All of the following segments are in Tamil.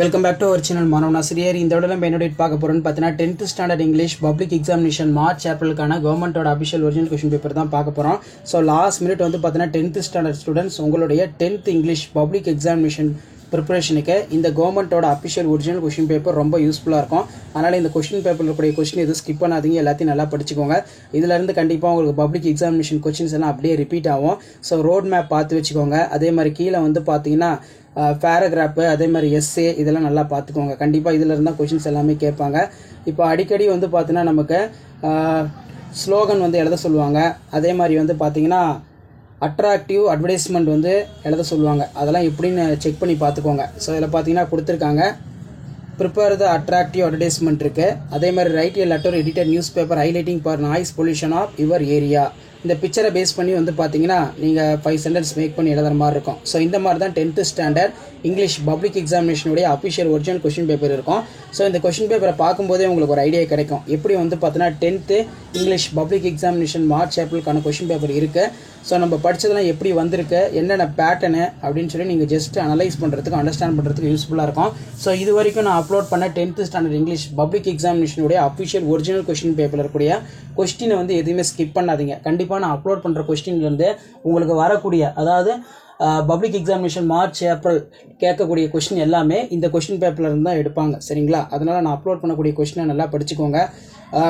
Welcome back to our channel. மாணவன் ஆசிரியர் இந்த வீடியோல நம்ம என்ன பார்க்க போறோம்னு பார்த்தீங்கன்னா 10th standard English public examination March ஏப்ரலுக்கான கவர்மெண்டோட அபிஷியல் ஒரிஜினல் கொஸ்டின் பேப்பர் தான் பார்க்க போறோம். ஸோ லாஸ்ட் மினிட் வந்து பார்த்தீங்கன்னா 10th ஸ்டாண்டர்ட் ஸ்டூடெண்ட்ஸ் உங்களுடைய 10th இங்கிலீஷ் பப்ளிக் எக்ஸாமினேஷன் ப்ரிப்பரேஷனுக்கு இந்த கவர்மெண்டோட அபிஷியல் ஒரிஜினல் கொஸ்டின் பேப்பர் ரொம்ப யூஸ்ஃபுல்லாக இருக்கும். அதனால் இந்த கொஸ்டின் பேப்பரில் இருக்கக்கூடிய கொஸ்டின் எதுவும் ஸ்கிப் பண்ணாதீங்க, எல்லாத்தையும் நல்லா படிச்சுக்கோங்க. இதிலேருந்து கண்டிப்பாக உங்களுக்கு பப்ளிக் எக்ஸாமினேஷன் கொஸ்டின்ஸ் எல்லாம் அப்படியே ரிப்பீட் ஆகும். ஸோ ரோட் மேப் பார்த்து வச்சுக்கோங்க. அதே மாதிரி கீழே வந்து பார்த்தீங்கன்னா பேராகிராஃபு, அதே மாதிரி எஸ்ஏ இதெல்லாம் நல்லா பார்த்துக்கோங்க. கண்டிப்பாக இதில் இருந்தால் கொஷின்ஸ் எல்லாமே கேட்பாங்க. இப்போ அடிக்கடி வந்து பார்த்தீங்கன்னா நமக்கு ஸ்லோகன் வந்து எழுத சொல்லுவாங்க. அதே மாதிரி வந்து பார்த்தீங்கன்னா அட்ராக்டிவ் அட்வர்டைஸ்மெண்ட் வந்து எழுத சொல்லுவாங்க. அதெல்லாம் எப்படின்னு செக் பண்ணி பார்த்துக்கோங்க. ஸோ இதில் பார்த்தீங்கன்னா கொடுத்துருக்காங்க, ப்ரிப்பேர் த அட்ராக்டிவ் அட்வர்டைஸ்மெண்ட் இருக்குது. அதே மாதிரி write a letter edited newspaper highlighting for noise pollution of your area. இந்த பிக்சரை பேஸ் பண்ணி வந்து பார்த்தீங்கன்னா நீங்கள் 5 சென்டென்ஸ் மேக் பண்ணி எழுதுற மாதிரி இருக்கும். ஸோ இந்த மாதிரி தான் 10th ஸ்டாண்டர்ட் இங்கிலீஷ் பப்ளிக் எக்ஸாமினேஷனுடைய அஃபிஷியல் ஒரிஜினல் கொஸ்டின் பேப்பர் இருக்கும். ஸோ இந்த கொஸ்டின் பேப்பரை பார்க்கும்போதே உங்களுக்கு ஒரு ஐடியா கிடைக்கும் எப்படி வந்து பார்த்தீங்கன்னா 10th English public examination March ஏப்ரலுக்கான கொஸ்டின் பேப்பர் இருக்குது. ஸோ நம்ம படித்ததெல்லாம் எப்படி வந்திருக்கு, என்னென்ன பேட்டர்னு அப்படின்னு சொல்லி நீங்கள் ஜஸ்ட் அனலைஸ் பண்ணுறதுக்கு அண்டர்ஸ்டாண்ட் பண்ணுறதுக்கு யூஸ்ஃபுல்லாக இருக்கும். ஸோ இது வரைக்கும் நான் அப்லோட் பண்ண 10th ஸ்டாண்டர்ட் இங்கிலீஷ் பப்ளிக் எக்ஸாமினேஷனுடைய அஃபிஷியல் ஒரிஜினல் கொஸ்டின் பேப்பரில் இருக்கக்கூடிய கொஸ்டினை வந்து எதுவுமே ஸ்கிப் பண்ணாதீங்க. கண்டிப்பாக நான் அப்லோட் பண்ணுற கொஸ்டின்லேருந்து உங்களுக்கு வரக்கூடிய, அதாவது பப்ளிக் எக்ஸாமினேஷன் மார்ச் ஏப்ரல் கேட்கக்கூடிய கொஸ்டின் எல்லாமே இந்த கொஸ்டின் பேப்பரில் இருந்து தான் எடுப்பாங்க. சரிங்களா? அதனால் நான் அப்லோட் பண்ணக்கூடிய கொஸ்டினை நல்லா படிச்சுக்கோங்க.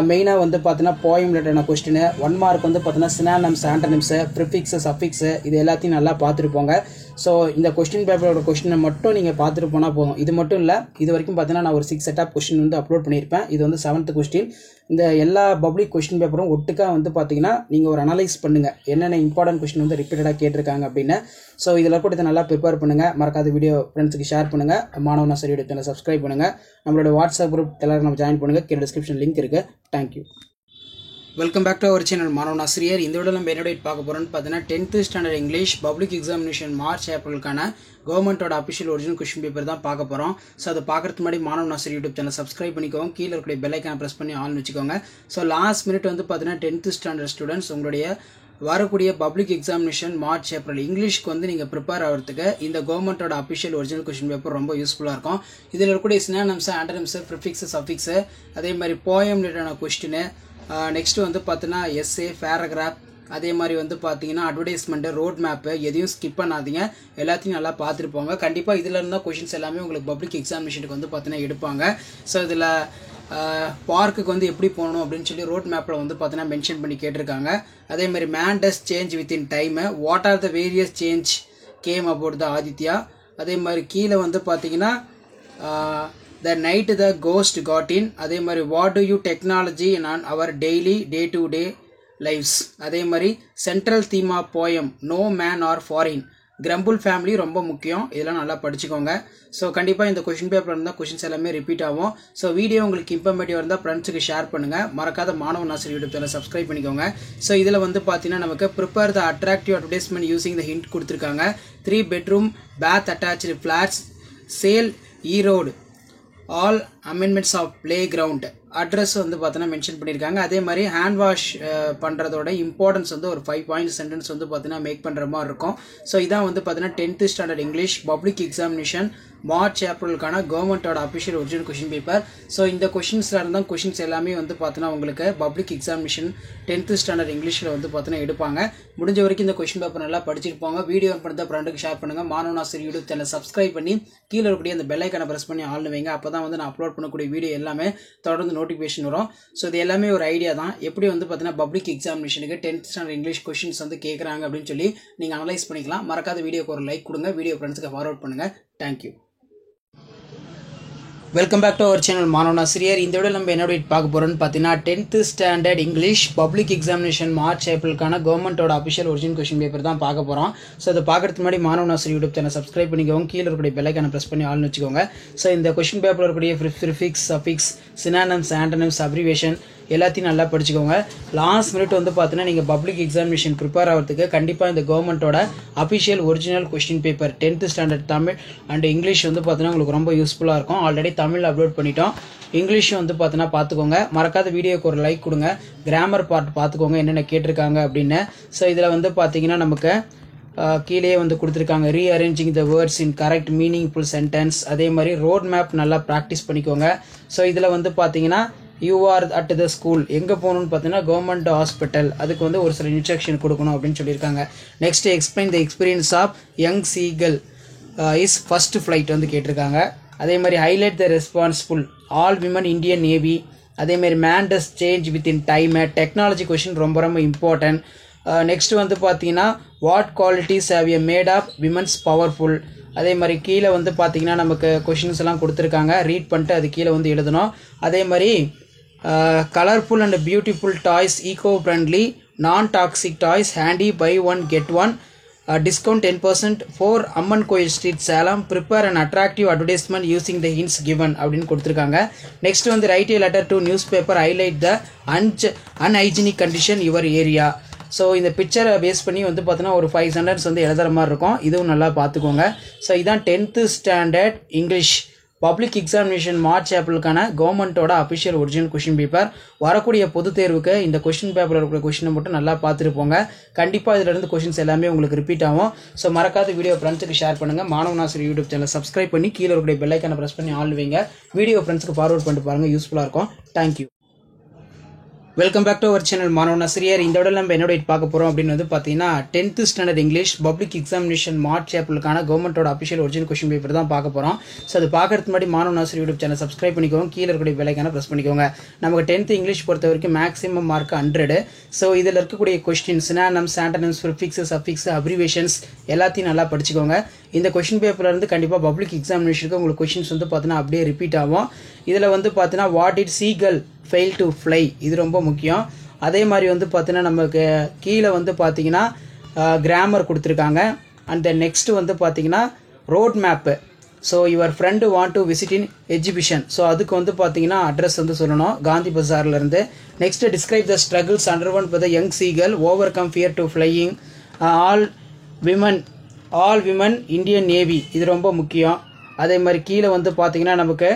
மெயினாக வந்து பார்த்தீங்கன்னா போயம் ரிலேட்டடான கொஸ்டின், 1 மார்க் வந்து பார்த்தீங்கன்னா சினானிம்ஸ், ஆண்டனிம்ஸு, ப்ரிஃபிக்ஸு, சஃபிக்ஸு இது எல்லாத்தையும் நல்லா பார்த்துட்டு போங்க. ஸோ இந்த கொஸ்டின் பேப்பரோட கொஸ்டினை மட்டும் நீங்கள் பார்த்துட்டு போனால் போதும். இது மட்டும் இல்லை, இது வரைக்கும் பார்த்தீங்கன்னா நான் ஒரு 6 செட் ஆஃப் கொஸ்டின் வந்து அப்லோட் பண்ணியிருப்பேன். இது வந்து 7th கொஸ்டின். இந்த எல்லா பப்ளிக் கொஸ்டின் பேப்பரும் ஒட்டுக்கா வந்து பார்த்தீங்கன்னா நீங்கள் ஒரு அனலைஸ் பண்ணுங்கள், என்னென்ன இம்பார்ட்டன்ட் கொஸ்டின் வந்து ரிப்பீட்டடாக கேட்டிருக்காங்க அப்படின்னு. ஸோ இதில் கூட இதை நல்லா ப்ரிப்பேர் பண்ணுங்கள். மறக்காத வீடியோ ஃப்ரெண்ட்ஸுக்கு ஷேர் பண்ணுங்கள். மாணவன் ஆசிரியர் சேனலை சப்ஸ்கிரைப் பண்ணுங்கள். நம்மளோட வாட்ஸ்அப் குரூப் எல்லாரும் நம்ம ஜாயின் பண்ணுங்கள். கீழே டிஸ்கிரிப்ஷன் லிங்க் இருக்குது. Thank you. Welcome back to our channel Maanavan Aasiriyar. இந்த வீடியோ நம்ம என்னோட பார்க்க போகிறோம்னு பார்த்தீங்கன்னா 10th standard English public examination March ஏப்ரலுக்கான கவர்மெண்டோட அஃபிஷியல் ஒரிஜினல் கொஸ்டின் பேப்பர் தான் பார்க்க போகிறோம். ஸோ அதை பார்க்கறதுக்கு முன்னாடி மாணவன் ஆசிரியர் யூடியூப் சேனல் சப்ஸ்கிரைப் பண்ணிக்கோங்க. கீழே இருக்கக்கூடிய பெல் ஐக்கானை ப்ரெஸ் பண்ணி ஆன் வச்சுக்கோங்க. ஸோ லாஸ்ட் மினிட் வந்து பார்த்தீங்கன்னா 10th ஸ்டாண்டர்ட் ஸ்டூடெண்ட்ஸ் உங்களுடைய வரக்கூடிய பப்ளிக் எக்ஸாமினேஷன் மார்ச் ஏப்ரல் இங்கிலீஷ்க்கு வந்து நீங்கள் ப்ரிப்பேர் ஆகிறதுக்கு இந்த கவர்மெண்டோட அஃபிஷியல் ஒரிஜினல் கொஸ்டின் பேப்பர் ரொம்ப யூஸ்ஃபுல்லாக இருக்கும். இதில் இருக்கக்கூடிய சினானிம்ஸ், ஆண்டனிம்ஸ், ப்ரிஃபிக்ஸ், சஃபிக்ஸ், அதே மாதிரி போயம் ரிலேட்டடான கொஸ்டின், நெக்ஸ்ட்டு வந்து பார்த்தீங்கன்னா எஸ்ஏ, பேராகிராஃப், அதே மாதிரி வந்து பார்த்தீங்கன்னா அட்வர்டைஸ்மெண்ட்டு, ரோட் மேப்பு எதையும் ஸ்கிப் பண்ணாதீங்க. எல்லாத்தையும் நல்லா பார்த்துட்டு போங்க. கண்டிப்பாக இதில் இருந்தால் கொஷின்ஸ் எல்லாமே உங்களுக்கு பப்ளிக் எக்ஸாமினேஷனுக்கு வந்து பார்த்தீங்கன்னா எடுப்பாங்க. ஸோ இதில் பார்க்குக்கு வந்து எப்படி போகணும் அப்படின்னு சொல்லி ரோட் மேப்பில் வந்து பார்த்தீங்கன்னா மென்ஷன் பண்ணி கேட்டிருக்காங்க. அதே மாதிரி man does change within time, what are the various change came about the Aditya. அதே மாதிரி கீழே வந்து பார்த்தீங்கன்னா the night the ghost got in. அதே மாதிரி what do you technology in on our daily day to day lifes. அதே மாதிரி central theme of poem no man are foreign. Grumble family ரொம்ப முக்கியம். இதெல்லாம் நல்லா படிச்சுக்கோங்க. ஸோ கண்டிப்பாக இந்த கொஷின் பேப்பர் இருந்தால் கொஷின்ஸ் எல்லாமே ரிப்பீட் ஆகும். ஸோ வீடியோ உங்களுக்கு இன்ஃபர்மேட்டிவ் இருந்தால் ஃப்ரெண்ட்ஸுக்கு ஷேர் பண்ணுங்கள். மறக்காத Maanavan Aasiriyar YouTube channel subscribe பண்ணிக்கோங்க. ஸோ இதில் வந்து பார்த்தீங்கன்னா நமக்கு prepare the attractive advertisement using the hint கொடுத்துருக்காங்க. 3 bedroom bath attached flats sale Erode, all amendments of playground. Address வந்து பார்த்தீங்கன்னா மென்ஷன் பண்ணியிருக்காங்க. அதே மாதிரி ஹேண்ட் வாஷ் பண்ணுறதோட இம்பார்ட்டன்ஸ் வந்து ஒரு 5 பாயிண்ட் சென்டென்ஸ் வந்து பார்த்தீங்கன்னா மேக் பண்ணுற மாதிரி இருக்கும். ஸோ இதான் வந்து பார்த்தீங்கன்னா 10th standard English public examination March ஏப்ரலுக்கான கவர்மெண்டோட official original question paper. So இந்த கொஷின்ஸில் இருந்தால் கொஷின்ஸ் எல்லாமே வந்து பார்த்தீங்கன்னா உங்களுக்கு பப்ளிக் எக்ஸாமினேஷன் 10th ஸ்டாண்டர்ட் இங்கிலீஷில் வந்து பார்த்தீங்கன்னா எடுப்பாங்க. முடிஞ்ச வரைக்கும் இந்த கொஸ்டின் பேப்பர் நல்லா படிச்சிருப்பாங்க. வீடியோ பண்ணுறத ஃப்ரெண்டுக்கு ஷேர் பண்ணுங்கள். Maanavan Aasiriyar YouTube channel subscribe பண்ணி கீழே இருக்கக்கூடிய அந்த பெல் ஐக்கானை ப்ரெஸ் பண்ணி ஆன் வைங்க. அப்போ தான் வந்து நான் அப்லோட் பண்ணக்கூடிய வீடியோ எல்லாமே தொடர்ந்து நோட்டிஃபிகேஷன் வரும். ஸோ இது எல்லாமே ஒரு ஐடியா தான், எப்படி வந்து பார்த்தீங்கன்னா பப்ளிக் எக்ஸாமினேஷனுக்கு 10th ஸ்டாண்டர்ட் இங்கிலீஷ் கொஸ்டின்ஸ் வந்து கேட்குறாங்க அப்படின்னு சொல்லி நீங்கள் அனலைஸ் பண்ணிக்கலாம். மறக்காத வீடியோக்கு ஒரு லைக் கொடுங்க. வீடியோ ஃப்ரெண்ட்ஸுக்கு ஃபார்வர்ட் பண்ணுங்கள். Thank you. Welcome back to our channel Maanavan Aasiriyar. இந்த வீடியோ நம்ம என்ன பார்க்க போகிறோம்னு பார்த்தீங்கன்னா 10th standard English public examination March ஏப்ரலுக்கான கவர்மெண்டோட அஃபிஷியல் ஒரிஜினல் கொஸ்டின் பேப்பர் தான் பார்க்க போகிறோம். ஸோ அதை பார்க்கறதுக்கு முன்னாடி மாணவன் ஆசிரியர் யூடியூப் சேனல் சப்ஸ்கிரைப் பண்ணிக்கோங்க. கீழே இருக்கக்கூடிய பெல் ஐக்கானை ப்ரெஸ் பண்ணி ஆன் வச்சுக்கோங்க. ஸோ இந்த கொஸ்டின் பேப்பரில் இருக்கக்கூடிய prefix, suffix, synonyms, antonyms, abbreviation எல்லாத்தையும் நல்லா படிச்சுக்கோங்க. லாஸ்ட் மினிட் வந்து பார்த்தீங்கன்னா நீங்கள் பப்ளிக் எக்ஸாமினேஷன் ப்ரிப்பேர் ஆகிறதுக்கு கண்டிப்பாக இந்த கவர்மெண்டோட official original question paper 10th standard Tamil and English வந்து பார்த்தீங்கன்னா உங்களுக்கு ரொம்ப யூஸ்ஃபுல்லாக இருக்கும். ஆல்ரெடி தமிழ் அப்லோட் பண்ணிட்டோம். இங்கிலீஷும் வந்து பார்த்தீங்கன்னா பார்த்துக்கோங்க. மறக்காத வீடியோக்கு ஒரு லைக் கொடுங்க. கிராமர் பார்ட் பார்த்துக்கோங்க என்னென்ன கேட்டிருக்காங்க அப்படின்னு. ஸோ இதில் வந்து பார்த்தீங்கன்னா நமக்கு கீழே வந்து கொடுத்துருக்காங்க rearranging the words in correct meaningful sentence. அதே மாதிரி ரோட் மேப் நல்லா ப்ராக்டிஸ் பண்ணிக்கோங்க. ஸோ இதில் வந்து பார்த்தீங்கன்னா you R at the school எங்கே போகணுன்னு பார்த்தீங்கன்னா கவர்மெண்ட் ஹாஸ்பிட்டல், அதுக்கு வந்து ஒரு சில இன்ஸ்ட்ரக்ஷன் கொடுக்கணும் அப்படின்னு சொல்லியிருக்காங்க. Next explain the experience of young seagull is first flight வந்து கேட்டிருக்காங்க. அதே மாதிரி highlight the responsible all women Indian navy. அதே மாதிரி man does change within time. Technology question ரொம்ப ரொம்ப இம்பார்ட்டன்ட். நெக்ஸ்ட் வந்து பார்த்தீங்கன்னா what qualities have a made of women's powerful. அதே மாதிரி கீழே வந்து பார்த்தீங்கன்னா நமக்கு கொஷின்ஸ் எல்லாம் கொடுத்துருக்காங்க, ரீட் பண்ணிட்டு அது கீழே வந்து எழுதணும். அதே மாதிரி colourful and beautiful toys, eco friendly, non toxic toys, handy, buy one get one, discount 10% for Amman Koil street Salem, prepare an attractive advertisement using the hints given அப்படின்னு கொடுத்துருக்காங்க. நெக்ஸ்ட் வந்து write a letter to newspaper, highlight the unhygienic condition your area. So இந்த பிக்சரை பேஸ் பண்ணி வந்து பார்த்தீங்கன்னா ஒரு 5 சென்டென்ஸ் வந்து எழுதுற மாதிரி இருக்கும், இதுவும் நல்லா பார்த்துக்கோங்க. ஸோ இதான் 10th standard English public examination March ஏப்ரலுக்கான கவர்மெண்ட்டோட அஃபிஷியல் ஒரிஜினல் கொஷின் பேப்பர். வரக்கூடிய பொது தேர்வுக்கு இந்த கொஷின் பேப்பரில் இருக்கிற கொஷினை மட்டும் நல்லா பார்த்துட்டு போங்க. கண்டிப்பாக இதில் இருந்து கொஷின்ஸ் எல்லாமே உங்களுக்கு ரிப்பீட் ஆகும். ஸோ மறக்காத வீடியோ ஃப்ரெண்ட்ஸுக்கு ஷேர் பண்ணுங்கள். Maanavan Aasiriyar YouTube channel subscribe பண்ணி கீழே இருக்கிற பெல் ஐக்கானை ப்ரெஸ் பண்ணி ஆல் வைங்க. வீடியோ ஃப்ரெண்ட்ஸுக்கு ஃபார்வர்ட் பண்ணிட்டு பாருங்கள், யூஸ்ஃபுல்லாக இருக்கும். Thank you. Welcome back to our channel Maanavan Aasiriyar. இந்த விட நம்ம என்னோட பார்க்க போகிறோம் அப்படின்னு வந்து பார்த்தீங்கன்னா 10th standard English public examination March ஏப்ரலுக்கான கவர்மெண்ட்டோட அஃபிஷியல் ஒரிஜினல் கொஷின் பேப்பர் தான் பார்க்க போகிறோம். ஸோ அது பார்க்கறதுக்கு முன்னாடி மாணவன் ஆசிரியர் யூடியூப் சேனல் சப்ஸ்கிரைப் பண்ணிக்கோங்க, கீழே இருக்கக்கூடிய பெல் ஐக்கானை ப்ரெஸ் பண்ணிக்கோங்க. நமக்கு 10th இங்கிலீஷ் பொறுத்த வரைக்கும் மேக்ஸிமம் மார்க் 100. ஸோ இதில் இருக்கக்கூடிய questions, synonyms, antonyms, prefixes, affix, abbreviations எல்லாத்தையும் நல்லா படிச்சுக்கோங்க. இந்த கொஷின் பேப்பர்லேருந்து கண்டிப்பாக பப்ளிக் எக்ஸாமினேஷனுக்கு உங்களுக்கு கொஷின்ஸ் வந்து பார்த்தீங்கன்னா அப்படியே ரிப்பீட் ஆகும். இதில் வந்து பார்த்தீங்கன்னா what it seagull fail to fly, இது ரொம்ப முக்கியம். அதே மாதிரி வந்து பார்த்தீங்கன்னா நமக்கு கீழே வந்து பார்த்தீங்கன்னா கிராமர் கொடுத்துருக்காங்க. அண்ட் தென் நெக்ஸ்ட் வந்து பார்த்தீங்கன்னா road map. So your friend want to visit in exhibition, so அதுக்கு வந்து பார்த்தீங்கன்னா அட்ரஸ் வந்து சொல்லணும், காந்தி பஜார்லேருந்து. Next describe the struggles undergone by the young seagull, overcome fear to flying, all women Indian navy, இது ரொம்ப முக்கியம். அதே மாதிரி கீழே வந்து பார்த்தீங்கன்னா நமக்கு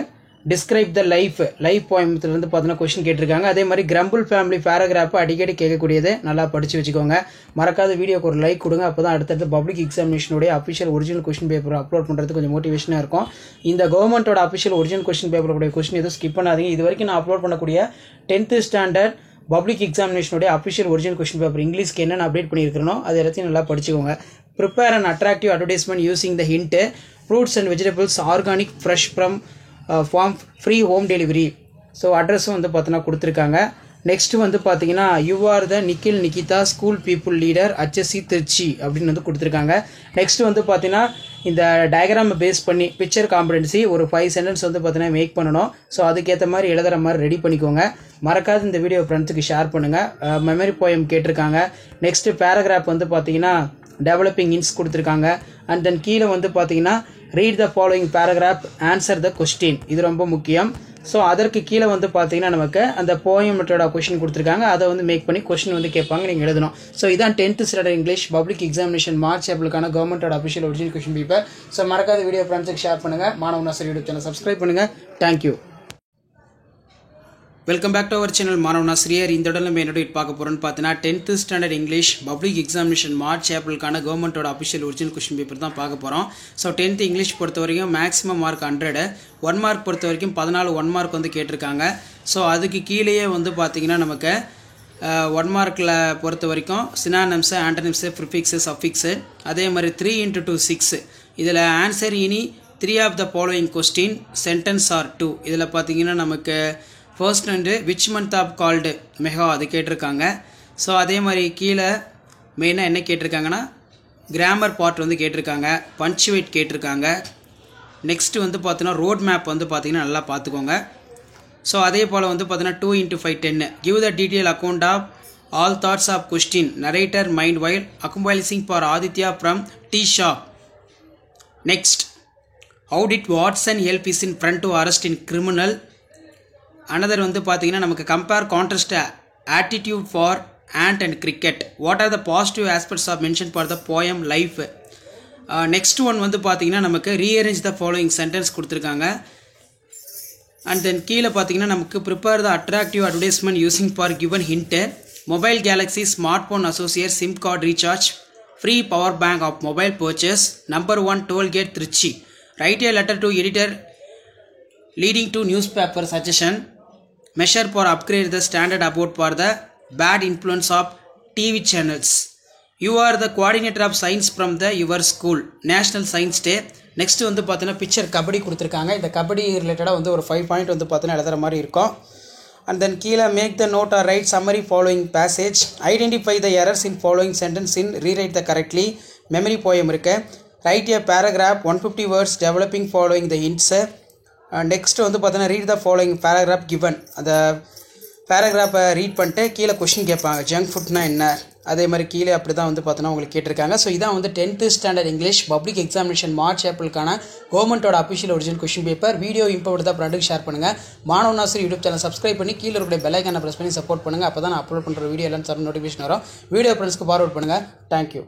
டிஸ்கிரைப் த லைஃப் போயமத்துல இருந்து பார்த்தீங்கன்னா கொஸ்டின் கேட்டிருக்காங்க. அதே மாதிரி கிரம்பிள் ஃபேமிலி பேராகிராஃப் அடிக்கடி கேட்கக்கூடியது, நல்லா படிச்சு வச்சுக்கோங்க. மறக்காத வீடியோக்கு ஒரு லைக் கொடுங்க, அப்போ தான் அடுத்தடுத்து பப்ளிக் எக்ஸாமினேஷனுடைய official original question paper upload பண்ணுறதுக்கு கொஞ்சம் மோட்டிவேஷனாக இருக்கும். இந்த கவர்மெண்ட்டோட அஃபிஷியல் ஒரிஜினல் கொஸ்டின் பேப்பருடைய கொஸ்டின் எதுவும் ஸ்கிப் பண்ணாதீங்க. இது வரைக்கும் நான் அப்லோட் பண்ணக்கூடிய 10th ஸ்டாண்டர்ட் பப்ளிக் எக்ஸாமினேஷனுடைய அஃபிஷியல் ஒரிஜினல் கொஸ்டின் பேப்பர் இங்கிலீஷ்க்கு என்னென்ன அப்டேட் பண்ணியிருக்கிறனோ அது எல்லாத்தையும் நல்லா படிச்சுக்கோங்க. Prepare and attractive advertisement using the hint, fruits and vegetables organic fresh from farm, free home delivery. So அட்ரஸும் வந்து பார்த்தீங்கன்னா கொடுத்துருக்காங்க. நெக்ஸ்ட் வந்து பார்த்தீங்கன்னா you are the Nikhil Nikita school people leader HSC Trichy அப்படின்னு வந்து கொடுத்துருக்காங்க. நெக்ஸ்ட் வந்து பார்த்தீங்கன்னா இந்த டயக்ராமை பேஸ் பண்ணி பிக்சர் காம்படன்சி ஒரு 5 சென்டென்ஸ் வந்து பார்த்தீங்கன்னா மேக் பண்ணணும். ஸோ அதுக்கேற்ற மாதிரி எழுதுகிற மாதிரி ரெடி பண்ணிக்கோங்க. மறக்காத இந்த வீடியோ ஃப்ரெண்ட்ஸுக்கு ஷேர் பண்ணுங்கள். மெமரி போயம் கேட்டிருக்காங்க. நெக்ஸ்ட் பேராகிராஃப் வந்து பார்த்தீங்கன்னா டெவலப்பிங் இன்ஸ் கொடுத்துருக்காங்க. அண்ட் தென் கீழே வந்து பார்த்தீங்கன்னா read the following paragraph, answer the question, இது ரொம்ப முக்கியம். ஸோ அதற்கு கீழே வந்து பார்த்தீங்கன்னா நமக்கு அந்த போயமோட கொஸ்டின் கொடுத்துருக்காங்க, அதை வந்து மேக் பண்ணி கொஸ்டின் வந்து கேட்பாங்க, நீங்கள் எழுதணும். ஸோ இதான் 10th standard English public examination March ஏப்ரலுக்கான கவர்மெண்ட்டோட official original question paper. So மறக்காத வீடியோ ஃப்ரெண்ட்ஸுக்கு ஷேர் பண்ணுங்கள். Maanavan Aasiriyar YouTube channel subscribe பண்ணுங்கள். Thank you. Welcome back to our channel Maanavan Aasiriyar. இந்த இடம் நம்ம என்னோட பார்க்க போகிறோன்னு பார்த்தீங்கன்னா 10th standard English public examination March ஏப்ரலுக்கான கவர்மெண்ட்டோட அஃபிஷியல் ஒரிஜினல் கொஸ்டின் பேப்பர் தான் பார்க்க போகிறோம். ஸோ 10th இங்கிலீஷ் பொறுத்த வரைக்கும் மேக்ஸிமம் மார்க் 100, 1 மார்க் பொறுத்த வரைக்கும் 14 1 மார்க் வந்து கேட்டிருக்காங்க. ஸோ அதுக்கு கீழேயே வந்து பார்த்தீங்கன்னா நமக்கு 1 மார்க்கில் பொறுத்த வரைக்கும் சினானிம்ஸு, ஆண்டனிம்ஸு, ப்ரிஃபிக்ஸஸ், அஃபிக்ஸு, அதே மாதிரி 3 × 2 6. இதில் answer any 3 of the following question, sentence or 2. இதில் பார்த்தீங்கன்னா நமக்கு ஃபர்ஸ்ட் வந்து which month of called mega, அது கேட்டிருக்காங்க. ஸோ அதே மாதிரி கீழே மெயினாக என்ன கேட்டிருக்காங்கன்னா கிராமர் பார்ட் வந்து கேட்டிருக்காங்க, பஞ்சுவேட் கேட்டிருக்காங்க. நெக்ஸ்ட்டு வந்து பார்த்தீங்கன்னா ரோட் மேப் வந்து பார்த்தீங்கன்னா நல்லா பார்த்துக்கோங்க. ஸோ அதே போல் வந்து பார்த்தீங்கன்னா 2 × 5 10. Give the detail account of all thoughts of question, narrator mind while accompanying for Aditya from the shop. Next, how did Watson help is in friend to arrest in criminal. Another வந்து பார்த்தீங்கன்னா நமக்கு compare contrast attitude for ant and cricket. What are the positive aspects of mention for the poem life. Next one வந்து பார்த்தீங்கன்னா நமக்கு ரீஅரேஞ்ச் த ஃபாலோயிங் சென்டென்ஸ் கொடுத்துருக்காங்க. அண்ட் தென் கீழே பார்த்தீங்கன்னா நமக்கு prepare the attractive advertisement using for given hint, mobile galaxy smartphone associate sim card recharge, Free power bank of mobile purchase. Number 1 toll gate Trichy. Write a letter to editor leading to newspaper suggestion. Measure for upgrade the standard about for the bad influence of TV channels. You are the coordinator of science from the your school. National Science Day. Next வந்து பார்த்தீங்கன்னா பிக்சர் கபடி கொடுத்துருக்காங்க. இந்த கபடி ரிலேட்டடாக வந்து ஒரு 5 பாயிண்ட் வந்து பார்த்தீங்கன்னா எழுதுகிற மாதிரி இருக்கும். அண்ட் தென் கீழே make the note or write summary following passage. Identify the errors in following sentence in rewrite the correctly. Memory poem இருக்கு. Write a paragraph 150 words developing following the hints. Next வந்து பார்த்தீங்கன்னா read the following paragraph given. அந்த பேராகிராஃபை ரீட் பண்ணிட்டு கீழே கொஸ்டின் கேட்பாங்க. ஜங்க் ஃபுட்னா என்ன, அதே மாதிரி கீழே அப்படி தான் வந்து பார்த்தோன்னா உங்களுக்கு கேட்டிருக்காங்க. ஸோ இதான் வந்து 10th standard English public examination March ஏப்ரலுக்கான கவர்மெண்ட்டோட official original question paper. Video இம்பார்ட் தான் ஃப்ரெண்டுக்கு ஷேர் பண்ணுங்கள். Maanavan Aasiriyar YouTube channel subscribe பண்ணி கீழே இருக்கிற பெல் ஐக்கானை ப்ரெஸ் பண்ணி சப்போர்ட் பண்ணுங்கள். அப்போ தான் நான் அப்லோட் பண்ணுற வீடியோ எல்லாம் சார் நோட்டிஃபிகேஷன் வரும். வீடியோ ஃப்ரெண்ட்ஸ்க்கு ஃபார்வர்ட் பண்ணுங்கள். Thank you.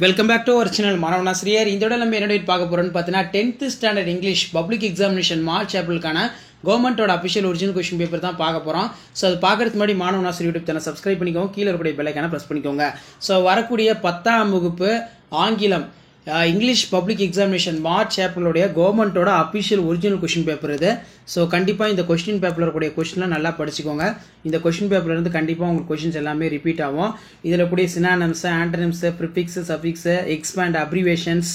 Welcome back to our channel Maanavan Aasiriyar. இந்த விட நம்ம என்ன பார்க்க போகிறோம்னு பார்த்தீங்கன்னா 10th standard English public examination March ஏப்ரலுக்கான கவர்மெண்ட்டோட அஃபிஷியல் ஒரிஜினல் கொஸ்டின் பேப்பர் தான் பார்க்க போகிறோம். ஸோ அது பார்க்கறதுக்கு முன்னாடி மாணவன் ஆசிரியர் யூடியூப் சேனல் சப்ஸ்கிரைப் பண்ணிக்கோங்க. கீழே இருக்கக்கூடிய பெல் ஐக்கானை ப்ரெஸ் பண்ணிக்கோங்க. ஸோ வரக்கூடிய 10ஆம் வகுப்பு ஆங்கிலம் இங்கிலீஷ் பப்ளிக் எக்ஸாமினேஷன் மார்ச் ஏப்ரலுடைய கவர்மெண்ட்டோட அஃபிஷியல் ஒரிஜினல் கொஸ்டின் பேப்பர் இது. ஸோ கண்டிப்பாக இந்த கொஸ்டின் பேப்பரில் இருக்கக்கூடிய கொஸ்டின்லாம் நல்லா படிச்சுக்கோங்க. இந்த கொஸ்டின் பேப்பர்லேருந்து கண்டிப்பாக உங்களுக்கு கொஸ்டின்ஸ் எல்லாமே ரிப்பீட் ஆகும். இதில் கூடிய synonyms, antonyms, prefix, suffix, expand, abbreviations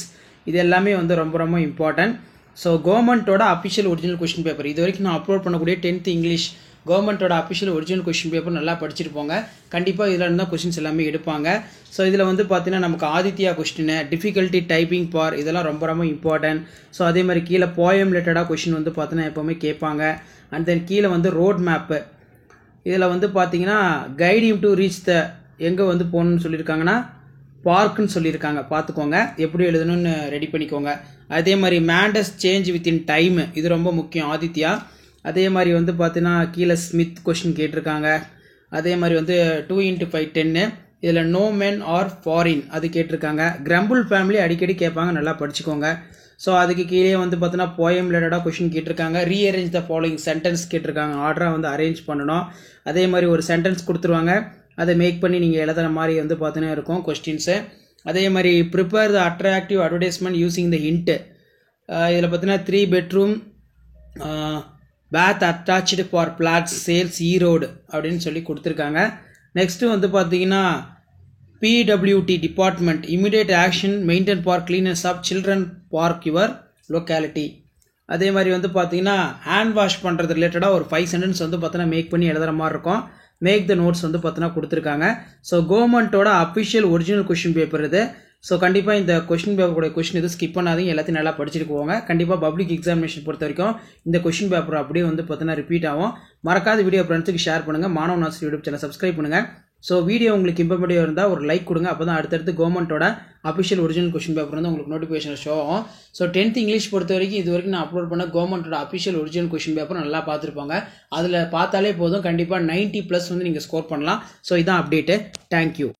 இது எல்லாமே வந்து ரொம்ப ரொம்ப இம்பார்ட்டன்ட். ஸோ கவர்மெண்ட்டோட அஃபிஷியல் ஒரிஜினல் கொஸ்டின் பேப்பர் இது வரைக்கும் நான் அப்லோட் பண்ணக்கூடிய 10th இங்கிலீஷ் கவர்மெண்ட்டோட அஃபிஷியல் ஒரிஜினல் கொஸ்டின் பேப்பர் நல்லா படிச்சுட்டு போங்க. கண்டிப்பாக இதில் இருந்தால் கொஸ்டின்ஸ் எல்லாமே எடுப்பாங்க. ஸோ இதில் வந்து பார்த்தீங்கன்னா நமக்கு ஆதித்யா கொஸ்டின், டிஃபிகல்ட்டி டைப்பிங் பார் இதெல்லாம் ரொம்ப ரொம்ப இம்பார்ட்டன்ட். ஸோ அதே மாதிரி கீழே போயம் ரிலேட்டடாக கொஸ்டின் வந்து பார்த்தீங்கன்னா எப்போவுமே கேட்பாங்க. அண்ட் தென் கீழே வந்து ரோட் மேப்பு இதில் வந்து பார்த்தீங்கன்னா கைடிங் டு ரீச் த எங்கே வந்து போகணுன்னு சொல்லியிருக்காங்கன்னா பார்க்குன்னு சொல்லியிருக்காங்க. பார்த்துக்கோங்க, எப்படி எழுதணும்னு ரெடி பண்ணிக்கோங்க. அதே மாதிரி மேண்டஸ் சேஞ்ச் வித்தின் டைம் இது ரொம்ப முக்கியம் ஆதித்யா. அதே மாதிரி வந்து பார்த்தீங்கன்னா கீழே ஸ்மித் கொஸ்டின் கேட்டிருக்காங்க. அதே மாதிரி வந்து 2x5 10 இதில் நோ மென் ஆர் ஃபாரின் அது கேட்டிருக்காங்க. கிரம்பிள் ஃபேமிலி அடிக்கடி கேட்பாங்க, நல்லா படிச்சுக்கோங்க. ஸோ அதுக்கு கீழே வந்து பார்த்தீங்கன்னா போயம் ரிலேட்டடாக கொஸ்டின் கேட்டிருக்காங்க. ரீஅரேஞ்ச் த ஃபாலோயிங் சென்டென்ஸ் கேட்டிருக்காங்க. ஆர்டராக வந்து அரேஞ்ச் பண்ணணும். அதே மாதிரி ஒரு சென்டென்ஸ் கொடுத்துருவாங்க, அதை மேக் பண்ணி நீங்கள் எழுதுகிற மாதிரி வந்து பார்த்தீங்கன்னா இருக்கும் கொஸ்டின்ஸு. அதே மாதிரி prepare the attractive advertisement using the hint. இதில் பார்த்தீங்கன்னா 3 bedroom bath attached for flats sales Erode அப்படின்னு சொல்லி கொடுத்துருக்காங்க. நெக்ஸ்ட்டு வந்து பார்த்தீங்கன்னா PWT department immediate action maintain for cleanness of children park your locality. அதே மாதிரி வந்து பார்த்தீங்கன்னா ஹேண்ட் வாஷ் பண்ணுறது ரிலேட்டடாக ஒரு 5 சென்டென்ஸ் வந்து பார்த்தீங்கன்னா மேக் பண்ணி எழுதுகிற மாதிரி இருக்கும். மேக் த நோட்ஸ் வந்து பார்த்தீங்கன்னா கொடுத்துருக்காங்க. ஸோ கவர்மெண்ட்டோட அஃபிஷியல் ஒரிஜினல் கொஸ்டின் பேப்பர் இது. ஸோ கண்டிப்பாக இந்த கொஸ்டின் பேப்பரோட கொஸ்டின் இது ஸ்கிப் பண்ணாதீங்க, எல்லாத்தையும் நல்லா படிச்சுட்டு போவாங்க. கண்டிப்பாக பப்ளிக் எக்ஸாமினேஷன் பொறுத்த வரைக்கும் இந்த கொஸ்டின் பேப்பர் அப்படியே வந்து பார்த்தீங்கன்னா ரிப்பீட் ஆகும். மறக்காத வீடியோ ஃப்ரெண்ட்ஸுக்கு ஷேர் பண்ணுங்கள். Maanavan Aasiriyar YouTube channel subscribe பண்ணுங்கள். ஸோ வீடியோ உங்களுக்கு இம்பார்ட்டன்ட் இருந்தால் ஒரு லைக் கொடுங்க. அப்போ தான் அடுத்தடுத்து கவர்மெண்ட்டோட அஃபிஷியல் ஒரிஜினல் கொஸ்டின் பேப்பர் வந்து உங்களுக்கு நோட்டிஃபிகேஷன் ஷோ ஆகும். ஸோ 10th இங்கிலீஷ் பொறுத்த வரைக்கும் இது வரைக்கும் நான் அப்லோட் பண்ண கவர்மெண்ட்டோட அஃபிஷியல் ஒரிஜினல் கொஸ்டின் பேப்பர் நல்லா பார்த்துருப்பாங்க. அதில் பார்த்தாலே போதும், கண்டிப்பாக 90+ வந்து நீங்கள் ஸ்கோர் பண்ணலாம். ஸோ இதான் அப்டேட்டு. தேங்க்யூ.